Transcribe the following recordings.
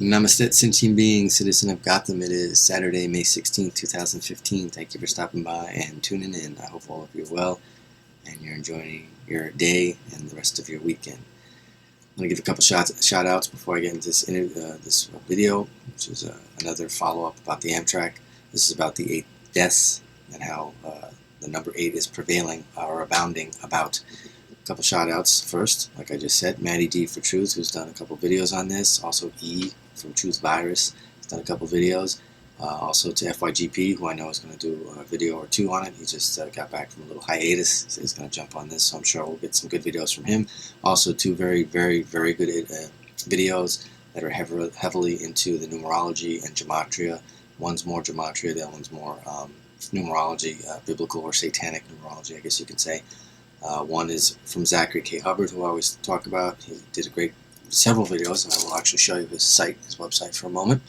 Namaste, sentient being, citizen of Gotham. It is Saturday, May 16th, 2015. Thank you for stopping by and tuning in. I hope all of you are well and you're enjoying your day and the rest of your weekend. I'm going to give a couple shout outs before I get into this video, which is another follow-up about the AMTRAK. This is about the 8 deaths and how the number 8 is prevailing or abounding about. A couple shout outs first, like I just said, Maddie D for Truth, who's done a couple videos on this. Also E from Truth Virus has done a couple videos. Also to FYGP, who I know is going to do a video or two on it. He just got back from a little hiatus. He said he's going to jump on this, so I'm sure we'll get some good videos from him. Also two very good videos that are heavily into the numerology and gematria. One's more gematria, the other one's more numerology, biblical or satanic numerology, I guess you can say. One is from Zachary K. Hubbard, who I always talk about. He did several videos, and I will actually show you his website for a moment.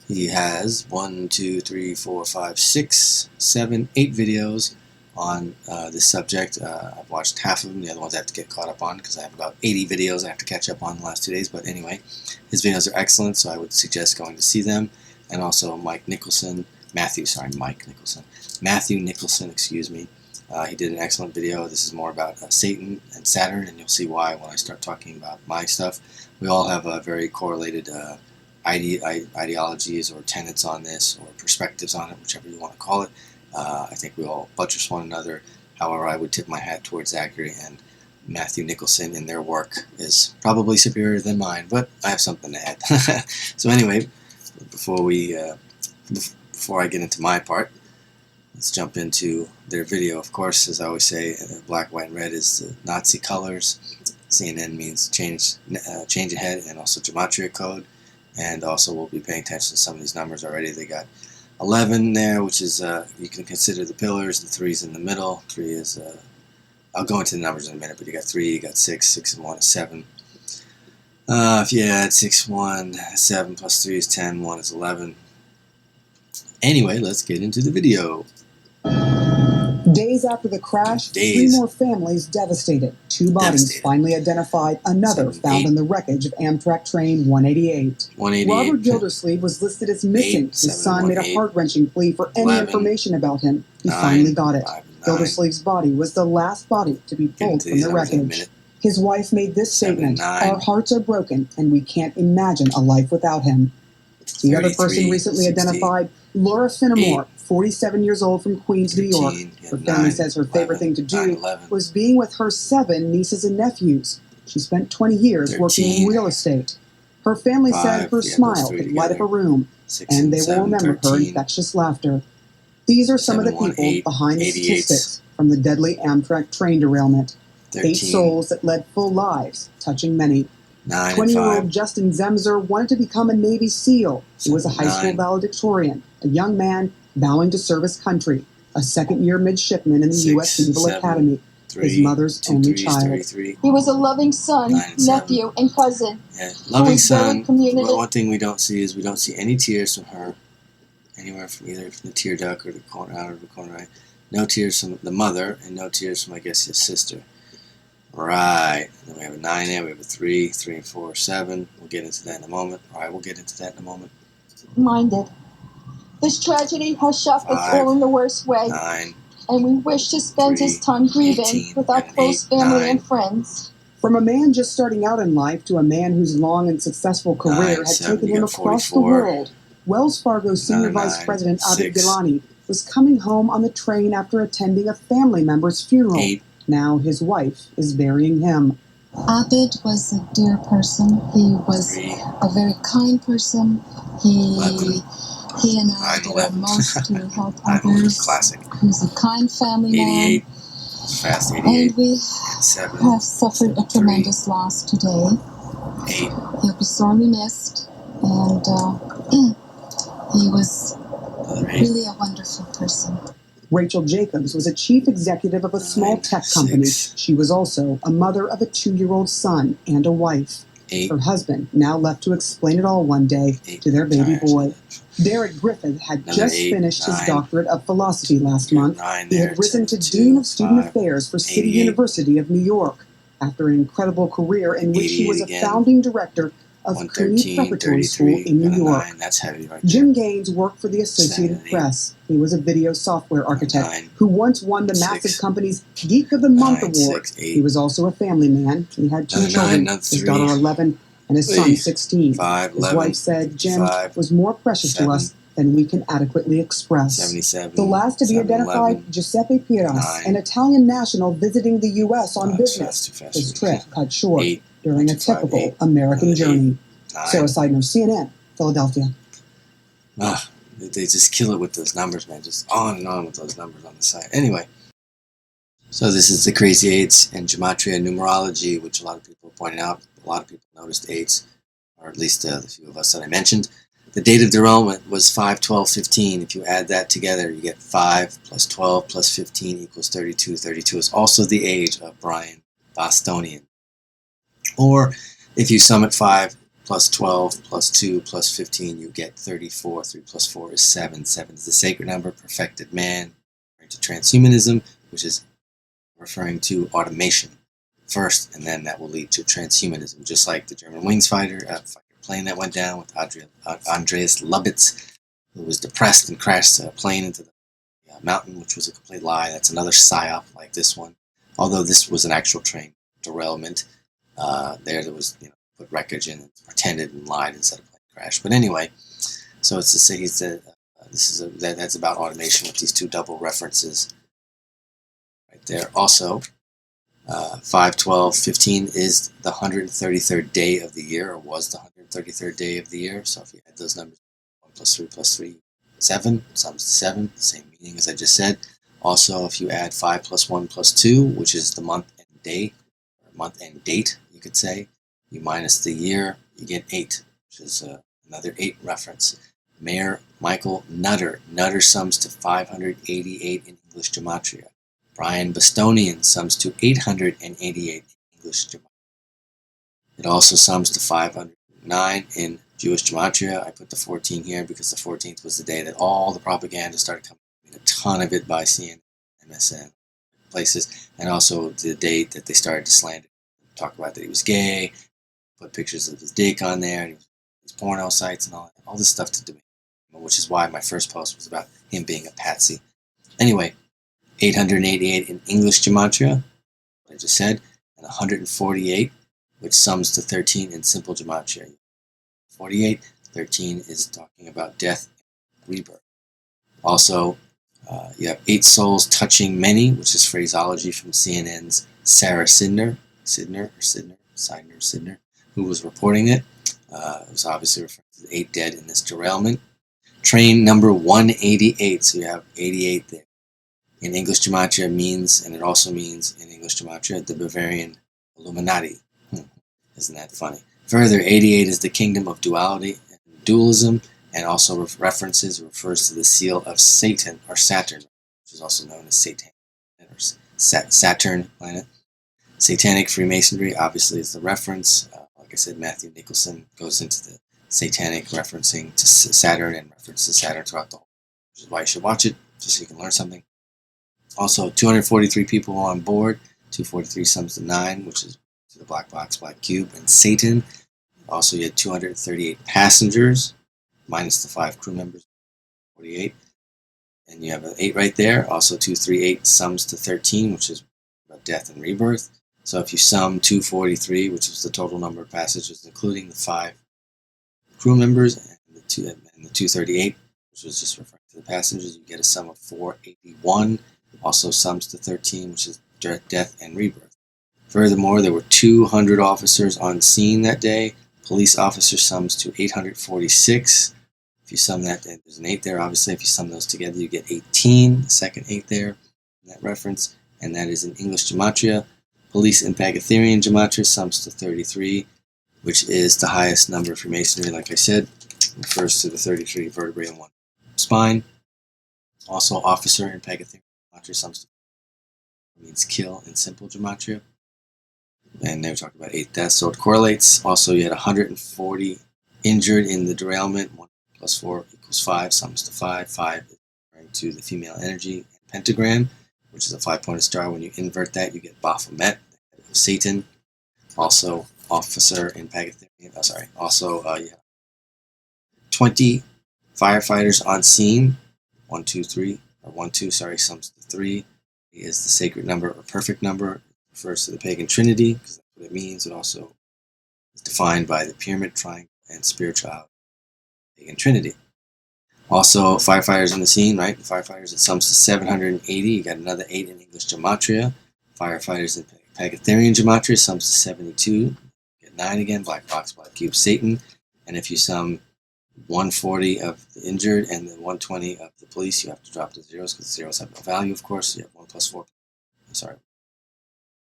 He has 1, 2, 3, 4, 5, 6, 7, 8 videos on this subject. I've watched half of them. The other ones I have to get caught up on because I have about 80 videos I have to catch up on the last 2 days. But anyway, his videos are excellent, so I would suggest going to see them. And also Matthew Nicholson, excuse me. He did an excellent video. This is more about Satan and Saturn, and you'll see why when I start talking about my stuff. We all have very correlated ideologies or tenets on this, or perspectives on it, whichever you want to call it. I think we all buttress one another. However, I would tip my hat towards Zachary and Matthew Nicholson, and their work is probably superior than mine, but I have something to add. So anyway, before I get into my part, let's jump into their video. Of course, as I always say, black, white, and red is the Nazi colors. CNN means change ahead, and also gematria code. And also we'll be paying attention to some of these numbers already. They got 11 there, which is, you can consider the pillars. The 3's in the middle. 3 is, I'll go into the numbers in a minute, but you got 3, you got 6, 6 and 1 is 7. If you add 6, 1, 7 plus 3 is 10, 1 is 11. Anyway, let's get into the video. Days after the crash, 3 more families devastated. 2 bodies finally identified, another found in the wreckage of Amtrak train 188. Robert Gildersleeve was listed as missing. His son made a heart-wrenching plea for any information about him. He finally got it. Gildersleeve's body was the last body to be pulled from the wreckage. His wife made this statement: "Our hearts are broken, and we can't imagine a life without him." The other person recently identified, Laura Finnemore, 47 years old, from Queens, New York. Her family says her favorite thing to do was being with her 7 nieces and nephews. She spent 20 years working in real estate. Her family said her smile could light up a room, and they will remember her infectious laughter. These are some of the people behind the statistics from the deadly Amtrak train derailment. 8 souls that led full lives, touching many. 20-year-old Justin Zemser wanted to become a Navy SEAL. He was a high school valedictorian, a young man vowing to serve his country, a second-year midshipman in the U.S. Naval Academy, his mother's only child. He was a loving son, nephew, and cousin. Yeah, loving son. One thing we don't see is we don't see any tears from her, anywhere from either from the tear duct or the corner out of the corner eye. No tears from the mother, and no tears from, I guess, his sister. Right. Then we have a 9 there. We have a 3, 3 and 4, 7. We'll get into that in a moment. All right, we'll get into that in a moment. Minded. This tragedy has shocked us all in the worst way, 9, and we wish to spend his time grieving with our close family and friends. From a man just starting out in life to a man whose long and successful career had taken him across the world, Wells Fargo Senior Vice President Abid Gilani was coming home on the train after attending a family member's funeral. 8. Now his wife is burying him. Abid was a dear person. He was a very kind person. He and I did our most to help others. Classic. He's a kind family man. Fast 88. And we 7, have suffered a tremendous loss today. 8. He'll be sorely missed. And he was really a wonderful person. Rachel Jacobs was a chief executive of a small tech company. She was also a mother of a 2-year-old son and a wife. 8. Her husband now left to explain it all one day to their baby boy. Derek Griffith had just finished his doctorate of philosophy last month. He had risen to Dean of Student Affairs for City University of New York after an incredible career in which he was a founding director of CUNY Preparatory School in New York. 9, that's heavy right Jim there. Gaines worked for the Associated Press. He was a video software architect who once won the massive company's Geek of the Month award. He was also a family man. He had 2 children, his daughter 11 and his son 16. 5, his wife said Jim was more precious to us than we can adequately express. 77, the last to be identified, Giuseppe Piras, an Italian national visiting the U.S. on business. His trip cut short during a typical American journey. Sarah Seidner, CNN, Philadelphia. They just kill it with those numbers, man. Just on and on with those numbers on the side. Anyway, so this is the crazy 8s in gematria and numerology, which a lot of people pointed out. A lot of people noticed 8s, or at least the few of us that I mentioned. The date of derailment was 5/12/15. If you add that together, you get 5 plus 12 plus 15 equals 32. 32 is also the age of Brian Bostonian. Or if you sum it 5 plus 12 plus 2 plus 15, you get 34. 3 plus 4 is 7. 7 is the sacred number, perfected man, referring to transhumanism, which is referring to automation first, and then that will lead to transhumanism, just like the German wings fighter plane that went down with Andreas Lubitz, who was depressed and crashed a plane into the mountain, which was a complete lie. That's another PSYOP like this one, although this was an actual train derailment. There was, put wreckage in and pretended and lied and said a plane crash. But anyway, so it's to say that's about automation with these 2 double references right there. Also, 5/12/15 is the 133rd day of the year, or was the 133rd day of the year. So if you add those numbers, 1 plus 3 plus 3, 7, sums to 7, same meaning as I just said. Also, if you add 5 plus 1 plus 2, which is the month and day, or month and date, you could say, you minus the year, you get 8, which is another 8 reference. Mayor Michael Nutter. Nutter sums to 588 in English gematria. Brian Bostonian sums to 888 in English gematria. It also sums to 509 in Jewish gematria. I put the 14 here because the 14th was the day that all the propaganda started coming. I mean, a ton of it by CNN, MSN, places, and also the date that they started to slander, talk about that he was gay, put pictures of his dick on there, and his porno sites and all this stuff to do, which is why my first post was about him being a patsy. Anyway, 888 in English gematria, what I just said, and 148, which sums to 13 in simple gematria. 48, 13 is talking about death and rebirth. Also, you have 8 souls touching many, which is phraseology from CNN's Sarah Sidner, who was reporting it. It was obviously referring to the 8 dead in this derailment. Train number 188, so you have 88 there. In English gematria means, and it also means in English gematria, the Bavarian Illuminati. Isn't that funny? Further, 88 is the kingdom of duality and dualism, and also refers to the seal of Satan, or Saturn, which is also known as Satan, or Saturn planet. Satanic Freemasonry, obviously, is the reference. Like I said, Matthew Nicholson goes into the satanic referencing to Saturn and references Saturn throughout the whole, which is why you should watch it, just so you can learn something. Also, 243 people were on board. 243 sums to 9, which is to the black box, black cube, and Satan. Also, you had 238 passengers, minus the 5 crew members, 48. And you have an 8 right there. Also, 238 sums to 13, which is about death and rebirth. So if you sum 243, which is the total number of passengers, including the 5 crew members, and the 238, which was just referring to the passengers, you get a sum of 481. Also sums to 13, which is death and rebirth. Furthermore, there were 200 officers on scene that day. Police officer sums to 846. If you sum that, there's an 8 there, obviously. If you sum those together, you get 18, the second 8 there in that reference, and that is in English gematria. Police in Pythagorean gematria sums to 33, which is the highest number for masonry, like I said. Refers to the 33 vertebrae in one spine. Also, officer in Pythagorean gematria sums to means kill in simple gematria. And they were talking about 8 deaths, so it correlates. Also, you had 140 injured in the derailment. 1 plus 4 equals 5, sums to 5. 5 is referring to the female energy and pentagram, which is a 5-pointed star. When you invert that, you get Baphomet, the head of Satan. Also, officer in Pakistan. Oh, sorry. Also, you have 20 firefighters on scene. 1, 2, 3, or 1, 2, sorry, sums to 3. Is the sacred number or perfect number. It refers to the pagan trinity, because that's what it means. It also is defined by the pyramid, triangle, and spiritual pagan trinity. Also, firefighters on the scene, right? The firefighters, it sums to 780. You got another 8 in English gematria. Firefighters in Pythagorean gematria sums to 72. You get 9 again, black box, black cube, Satan. And if you sum 140 of the injured and then 120 of the police, you have to drop the zeros because the zeros have no value, of course. You have 1 plus 4, sorry,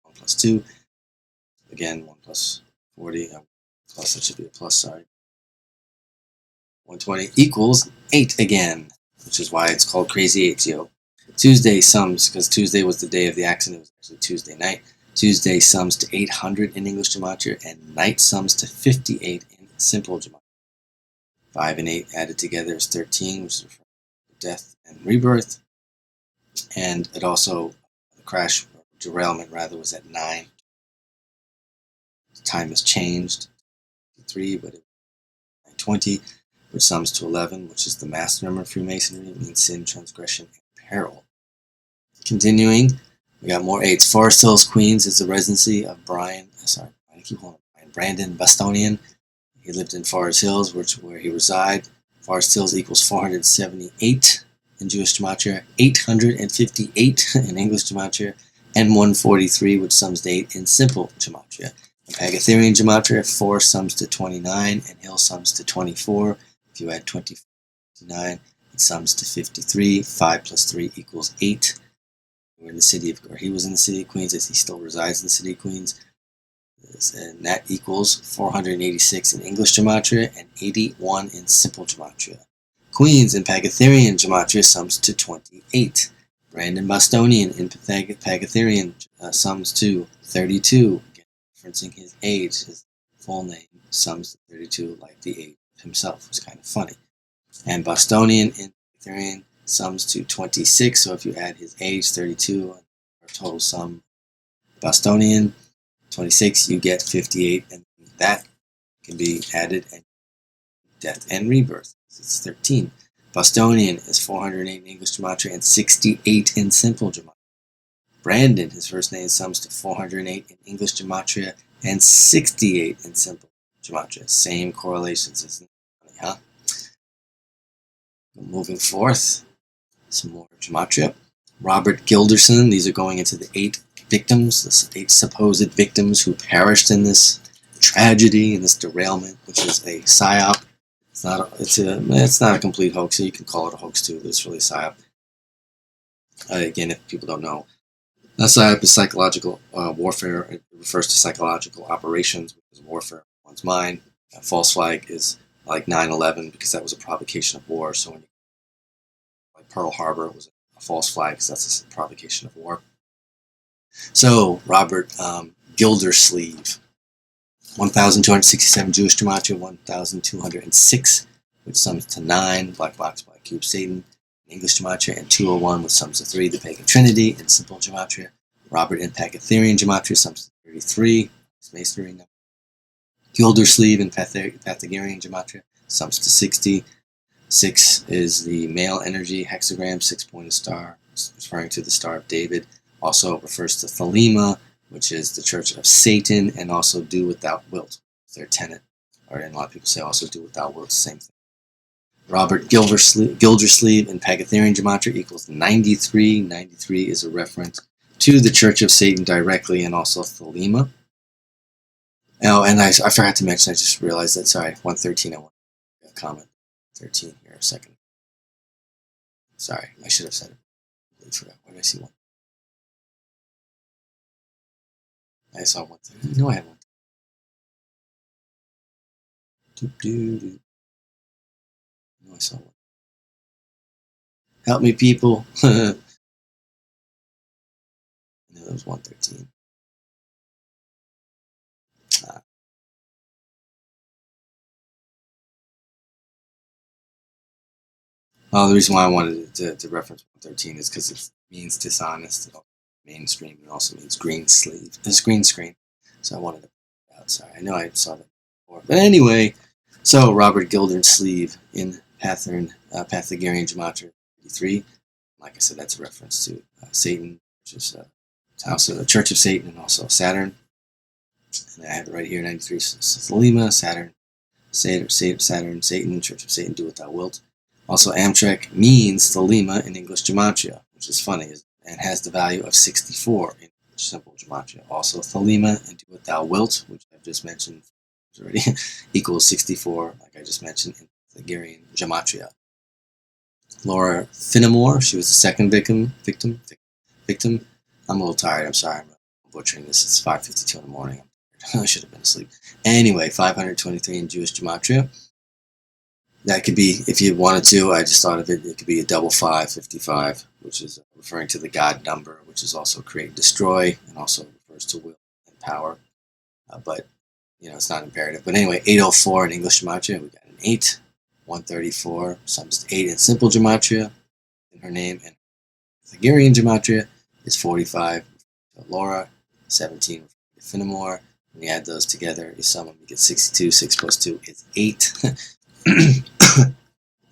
1 plus 2. Again, 1 plus 40, plus, that should be a plus, sorry. 120 equals 8 again, which is why it's called Crazy 8, yo. Tuesday sums, because Tuesday was the day of the accident, it was actually Tuesday night. Tuesday sums to 800 in English gematria, and night sums to 58 in simple gematria. 5 and 8 added together is 13, which is referring to death and rebirth. And it also, the crash, derailment rather, was at 9. The time has changed to 3, but it was 9:20. Which sums to 11, which is the master number of Freemasonry. It means sin, transgression, and peril. Continuing, we got more 8s. Forest Hills, Queens is the residency of Brandon Bostonian. He lived in Forest Hills, where he resided. Forest Hills equals 478 in Jewish gematria, 858 in English gematria, and 143, which sums to 8 in simple gematria. In Pythagorean gematria, 4 sums to 29, and Hill sums to 24. If you add 29, it sums to 53. 5 plus 3 equals 8. We're in the city of, or he was in the city of Queens, as he still resides in the city of Queens. And that equals 486 in English gematria and 81 in simple gematria. Queens in Pythagorean gematria sums to 28. Brandon Bostonian in Pythagorean sums to 32. Again, referencing his age, his full name sums to 32, like the age himself. Was kind of funny. And Bostonian in Pythagorean sums to 26, so if you add his age, 32, or total sum Bostonian, 26, you get 58, and that can be added and death and rebirth. It's 13. Bostonian is 408 in English gematria and 68 in simple gematria. Brandon, his first name, sums to 408 in English gematria and 68 in simple gematria. Same correlations, isn't it funny, huh? Moving forth, some more gematria. Robert Gilderson, these are going into the 8 victims, the 8 supposed victims who perished in this tragedy, in this derailment, which is a PSYOP. It's not a complete hoax, so you can call it a hoax too, but it's really a PSYOP. Again, if people don't know, a PSYOP is psychological warfare. It refers to psychological operations, which is warfare in one's mind. A false flag is like 9/11 because that was a provocation of war. So when like Pearl Harbor was a false flag because that's a provocation of war. So Robert Gildersleeve, 1,267 Jewish gematria, 1,206, which sums to 9, black box, black cube, Satan, in English gematria, and 201, which sums to 3, the pagan trinity, in simple gematria. Robert in Pythagorean gematria sums to 33, it's masonry number. Gildersleeve in Pythagorean gematria sums to 60. 6 is the male energy hexagram, 6-pointed star, referring to the Star of David. Also refers to Thelema, which is the Church of Satan, and also do without wilt, their tenet. Or, and a lot of people say also do without wilt, same thing. Robert Gildersleeve in Pythagorean gematria equals 93. 93 is a reference to the Church of Satan directly, and also Thelema. Oh, and I forgot to mention, I just realized that, sorry, 113, I want to comment 13 here a second. Sorry, I should have said it. I forgot. Why did I see 1? I saw 113. No, I had 1. No, I saw 1. Help me, people. I know there was 113. The reason why I wanted to reference 113 is because it means dishonest, mainstream, and also means green screen. So I wanted to Sorry, I know I saw that before. But anyway, so Robert Gildersleeve in Pythagorean Gematria 53. Like I said, that's a reference to Satan, which is also the Church of Satan, and also Saturn. And I have it right here, 93. Thelema, Saturn, Satan, Church of Satan, do what thou wilt. Also, AMTRAK means Thelema in English Gematria, which is funny, and has the value of 64 in simple Gematria. Also, Thelema and do what thou wilt, which I've just mentioned already, equals 64, like I just mentioned, in Pythagorean Gematria. Laura Finnemore, she was the second victim. I'm a little tired, I'm sorry, I'm butchering this. It's 5:52 in the morning. I should have been asleep. Anyway, 523 in Jewish Gematria. That could be, if you wanted to, I just thought of it, it could be a double 5, 55, which is referring to the God number, which is also create and destroy, and also refers to will and power. But, it's not imperative. But anyway, 804 in English Gematria, we got an 8. 134 sums to 8 in simple Gematria in her name, and Pythagorean Gematria is 45 for Laura, 17 for Finnemore. When you add those together, you sum them, you get 62. 6 plus 2 is 8.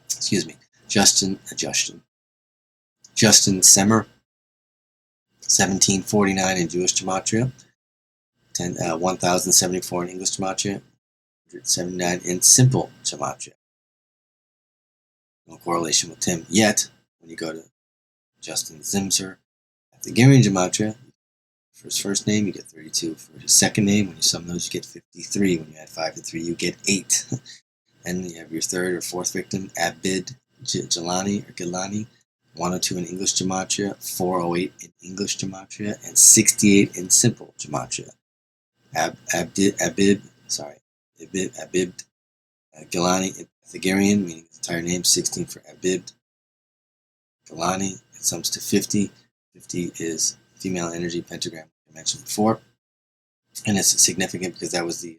Excuse me. Justin Semmer, 1749 in Jewish Gematria, 1074 in English Gematria, 179 in simple Gematria. No correlation with Tim yet. When you go to Justin Zimzer, Pythagorean Gematria, for his first name, you get 32. For his second name, when you sum those, you get 53. When you add 5 and 3, you get 8. And you have your third or fourth victim, Abid Gilani, 102 in English Gematria, 408 in English Gematria, and 68 in simple Gematria. Abib Gilani in Pythagorean, meaning his entire name, 16 for Abib Gilani. It sums to 50. 50 is female energy pentagram I mentioned before, and it's significant because that was the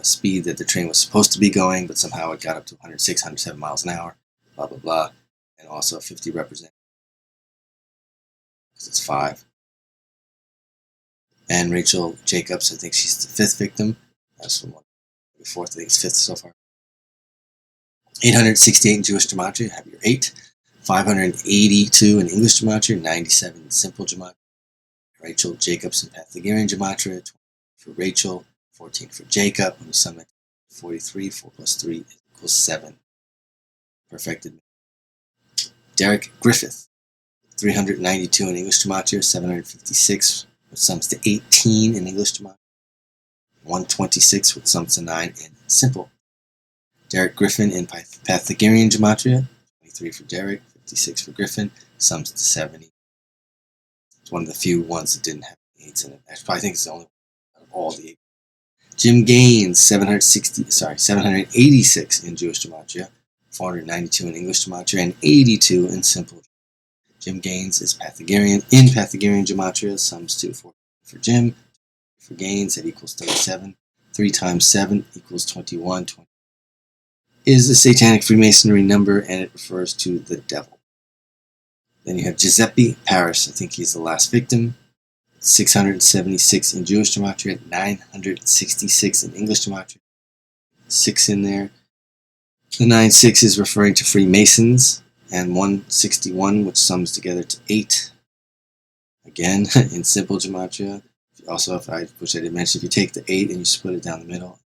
speed that the train was supposed to be going, but somehow it got up to 106, 107 miles an hour, blah, blah, blah. And also 50 represents, because it's 5. And Rachel Jacobs, I think she's the 5th victim. That's from 4th, I think it's 5th so far. 868 in Jewish Gematria, have your 8. 582 in English Gematria, 97 in simple Gematria. Rachel Jacobs in Pythagorean Gematria, 20 for Rachel, 14 for Jacob. When you sum it, 43, 4 plus 3 equals 7. Perfected. Derek Griffith, 392 in English Gematria, 756, which sums to 18 in English Gematria, 126, which sums to 9 in simple. Derek Griffin in Pythagorean Gematria, 23 for Derek, 56 for Griffin, sums to 70. It's one of the few ones that didn't have 8s in it. I think it's the only one out of all the 8. Jim Gaines, 786 in Jewish Gematria, 492 in English Gematria, and 82 in simple. Jim Gaines is Pythagorean in Pythagorean Gematria, sums to 4 for Jim. For Gaines, it equals 37. 3 times 7 equals 21. 20 is a satanic Freemasonry number, and it refers to the devil. Then you have Giuseppe Paris, I think he's the last victim. 676 in Jewish Gematria, 966 in English Gematria. 6 in there. The 96 is referring to Freemasons, and 161, which sums together to 8. Again, in simple Gematria. Also, which I did mention, if you take the 8 and you split it down the middle,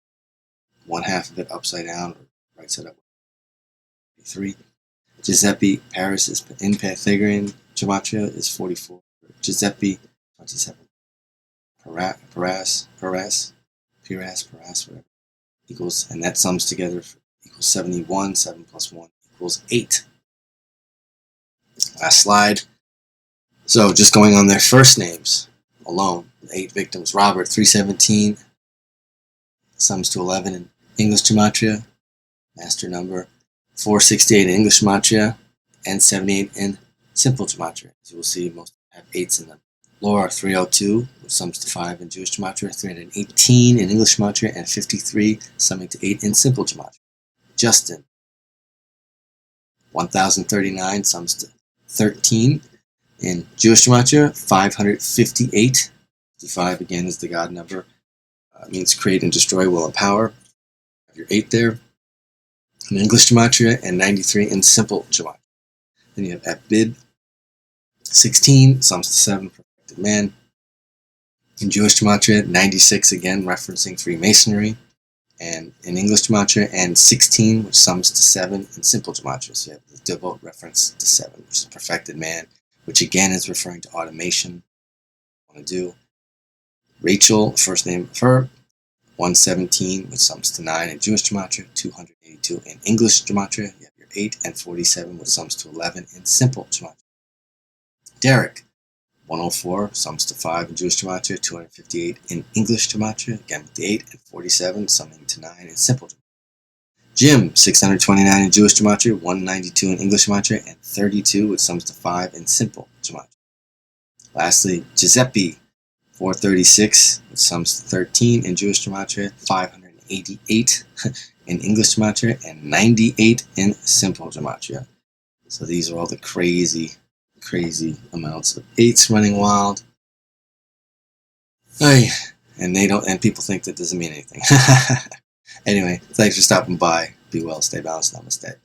one half of it upside down, or right side up, 3. Giuseppe Paris is in Pythagorean Gematria is 44. Giuseppe, 27. Paras, whatever, equals, and that sums together equals 71. 7 plus 1 equals 8. Last slide. So just going on their first names alone, 8 victims. Robert, 317, sums to 11 in English Gematria, master number. 468 in English Gematria, and 78 in simple Gematria. As you will see, most have 8s in them. Laura, 302, which sums to 5 in Jewish Gematria, 318 in English Gematria, and 53, summing to 8 in simple Gematria. Justin, 1039, sums to 13 in Jewish Gematria, 558. 55 again is the God number. It means create and destroy, will and power. Your 8 there in English gematria and 93 in simple gematria. Then you have at bid 16, sums to 7, perfected man. In Jewish gematria, 96 again, referencing Freemasonry, and in English gematria, and 16, which sums to 7 in simple gematria. So you have the double reference to 7, which is perfected man, which again is referring to automation. I want to do Rachel, first name of her, 117, which sums to 9 in Jewish gematria, 282 in English gematria. You have your 8 and 47, which sums to 11 in simple gematria. Derek, 104, sums to 5 in Jewish gematria, 258 in English gematria, again with the 8 and 47, summing to 9 in simple gematria. Jim, 629 in Jewish gematria, 192 in English gematria, and 32, which sums to 5 in simple gematria. Lastly, Giuseppe, 436, which sums to 13 in Jewish gematria, 588 in English gematria, and 98 in simple gematria. So these are all the crazy amounts of 8s running wild. And people think that doesn't mean anything. Anyway, thanks for stopping by. Be well, stay balanced, namaste.